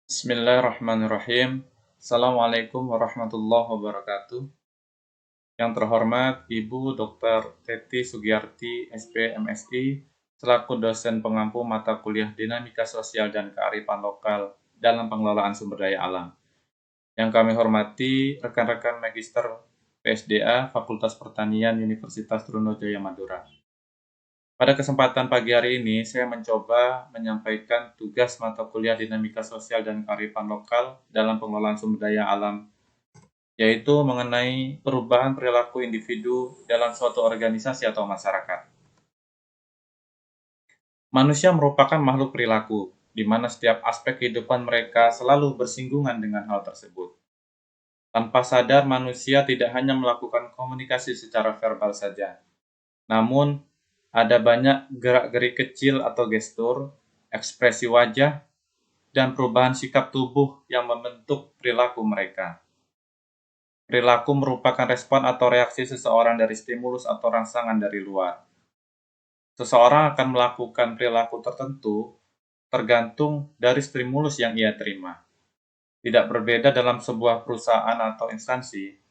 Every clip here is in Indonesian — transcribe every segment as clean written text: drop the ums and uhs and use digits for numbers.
Bismillahirrahmanirrahim. Assalamualaikum warahmatullahi wabarakatuh. Yang terhormat Ibu Dr. Teti Sugiyarti, SP, MSI, selaku dosen pengampu mata kuliah Dinamika Sosial dan Kearifan Lokal dalam Pengelolaan Sumber Daya Alam. Yang kami hormati rekan-rekan Magister PSDA Fakultas Pertanian Universitas Trunojoyo Madura. Pada kesempatan pagi hari ini, saya mencoba menyampaikan tugas mata kuliah Dinamika Sosial dan Kearifan Lokal dalam Pengelolaan Sumber Daya Alam, yaitu mengenai perubahan perilaku individu dalam suatu organisasi atau masyarakat. Manusia merupakan makhluk perilaku, di mana setiap aspek kehidupan mereka selalu bersinggungan dengan hal tersebut. Tanpa sadar, manusia tidak hanya melakukan komunikasi secara verbal saja, namun ada banyak gerak-gerik kecil atau gestur, ekspresi wajah, dan perubahan sikap tubuh yang membentuk perilaku mereka. Perilaku merupakan respon atau reaksi seseorang dari stimulus atau rangsangan dari luar. Seseorang akan melakukan perilaku tertentu tergantung dari stimulus yang ia terima. Tidak berbeda dalam sebuah perusahaan atau instansi.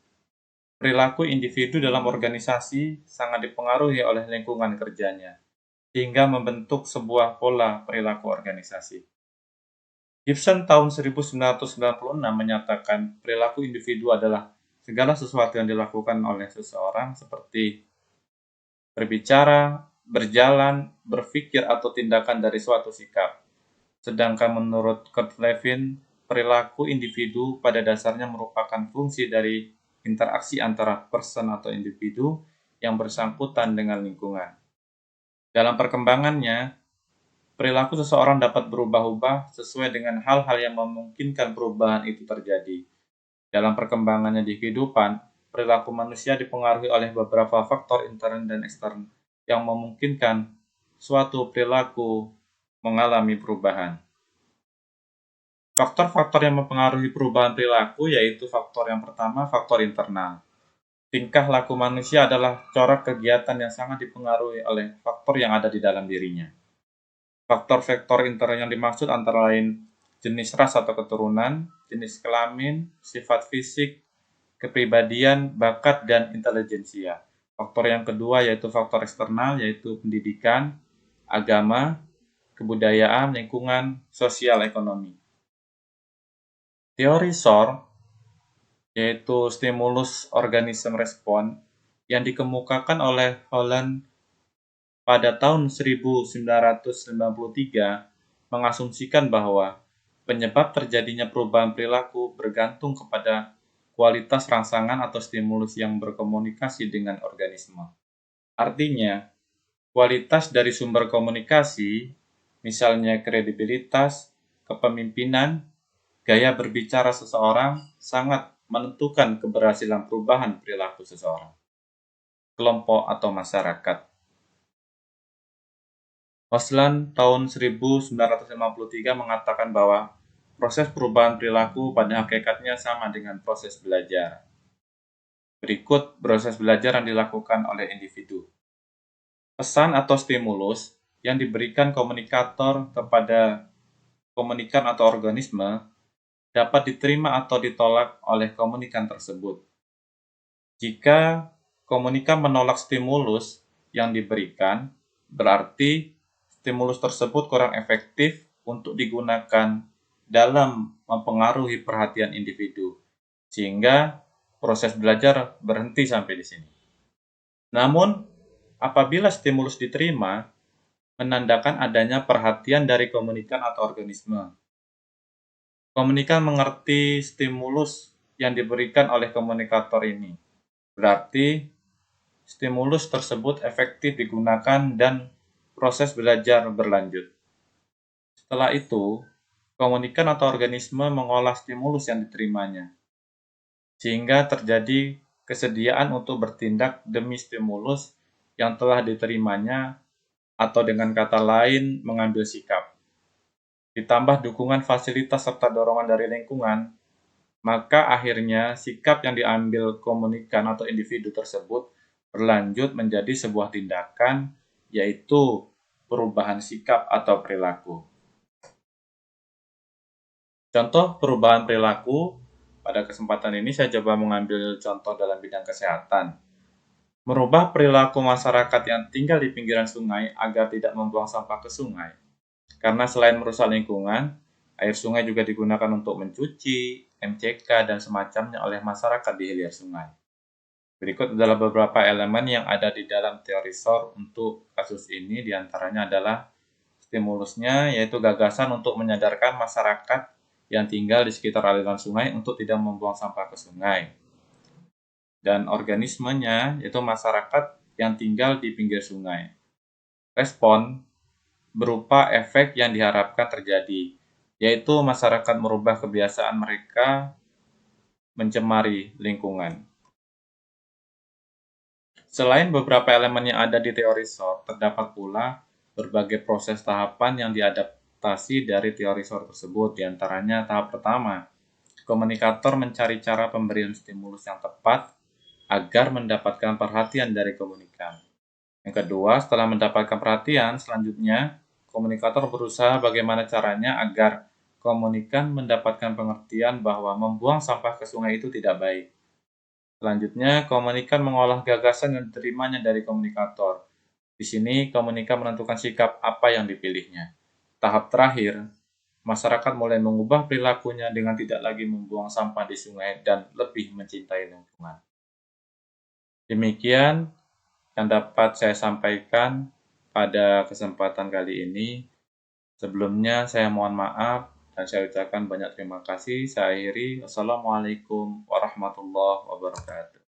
Perilaku individu dalam organisasi sangat dipengaruhi oleh lingkungan kerjanya, hingga membentuk sebuah pola perilaku organisasi. Gibson tahun 1996 menyatakan perilaku individu adalah segala sesuatu yang dilakukan oleh seseorang seperti berbicara, berjalan, berpikir atau tindakan dari suatu sikap. Sedangkan menurut Kurt Lewin, perilaku individu pada dasarnya merupakan fungsi dari interaksi antara person atau individu yang bersangkutan dengan lingkungan. Dalam perkembangannya, perilaku seseorang dapat berubah-ubah sesuai dengan hal-hal yang memungkinkan perubahan itu terjadi. Dalam perkembangannya di kehidupan, perilaku manusia dipengaruhi oleh beberapa faktor intern dan ekstern yang memungkinkan suatu perilaku mengalami perubahan. Faktor-faktor yang mempengaruhi perubahan perilaku yaitu faktor yang pertama, faktor internal. Tingkah laku manusia adalah corak kegiatan yang sangat dipengaruhi oleh faktor yang ada di dalam dirinya. Faktor-faktor intern yang dimaksud antara lain jenis ras atau keturunan, jenis kelamin, sifat fisik, kepribadian, bakat, dan intelijensia. Faktor yang kedua yaitu faktor eksternal, yaitu pendidikan, agama, kebudayaan, lingkungan, sosial, ekonomi. Teori SOR, yaitu stimulus organism response, yang dikemukakan oleh Holland pada tahun 1993, mengasumsikan bahwa penyebab terjadinya perubahan perilaku bergantung kepada kualitas rangsangan atau stimulus yang berkomunikasi dengan organisme. Artinya, kualitas dari sumber komunikasi, misalnya kredibilitas, kepemimpinan, gaya berbicara seseorang, sangat menentukan keberhasilan perubahan perilaku seseorang, kelompok atau masyarakat. Hoshland tahun 1953 mengatakan bahwa proses perubahan perilaku pada hakikatnya sama dengan proses belajar. Berikut proses belajar yang dilakukan oleh individu. Pesan atau stimulus yang diberikan komunikator kepada komunikan atau organisme dapat diterima atau ditolak oleh komunikan tersebut. Jika komunikan menolak stimulus yang diberikan, berarti stimulus tersebut kurang efektif untuk digunakan dalam mempengaruhi perhatian individu, sehingga proses belajar berhenti sampai di sini. Namun, apabila stimulus diterima, menandakan adanya perhatian dari komunikan atau organisme. Komunikan mengerti stimulus yang diberikan oleh komunikator ini. Berarti, stimulus tersebut efektif digunakan dan proses belajar berlanjut. Setelah itu, komunikan atau organisme mengolah stimulus yang diterimanya, sehingga terjadi kesediaan untuk bertindak demi stimulus yang telah diterimanya, atau dengan kata lain, mengambil sikap. Ditambah dukungan fasilitas serta dorongan dari lingkungan, maka akhirnya sikap yang diambil komunikan atau individu tersebut berlanjut menjadi sebuah tindakan, yaitu perubahan sikap atau perilaku. Contoh perubahan perilaku, pada kesempatan ini saya coba mengambil contoh dalam bidang kesehatan. Merubah perilaku masyarakat yang tinggal di pinggiran sungai agar tidak membuang sampah ke sungai. Karena selain merusak lingkungan, air sungai juga digunakan untuk mencuci, MCK, dan semacamnya oleh masyarakat di hilir sungai. Berikut adalah beberapa elemen yang ada di dalam teori SOR untuk kasus ini, diantaranya adalah stimulusnya, yaitu gagasan untuk menyadarkan masyarakat yang tinggal di sekitar aliran sungai untuk tidak membuang sampah ke sungai. Dan organismenya, yaitu masyarakat yang tinggal di pinggir sungai. Respon berupa efek yang diharapkan terjadi, yaitu masyarakat merubah kebiasaan mereka mencemari lingkungan. Selain beberapa elemen yang ada di teori SOR, terdapat pula berbagai proses tahapan yang diadaptasi dari teori SOR tersebut. Di antaranya tahap pertama, komunikator mencari cara pemberian stimulus yang tepat agar mendapatkan perhatian dari komunikan. Yang kedua, setelah mendapatkan perhatian, selanjutnya komunikator berusaha bagaimana caranya agar komunikan mendapatkan pengertian bahwa membuang sampah ke sungai itu tidak baik. Selanjutnya, komunikan mengolah gagasan yang diterimanya dari komunikator. Di sini, komunikan menentukan sikap apa yang dipilihnya. Tahap terakhir, masyarakat mulai mengubah perilakunya dengan tidak lagi membuang sampah di sungai dan lebih mencintai lingkungan. Demikian yang dapat saya sampaikan pada kesempatan kali ini. Sebelumnya saya mohon maaf dan saya ucapkan banyak terima kasih. Saya akhiri. Wassalamualaikum warahmatullahi wabarakatuh.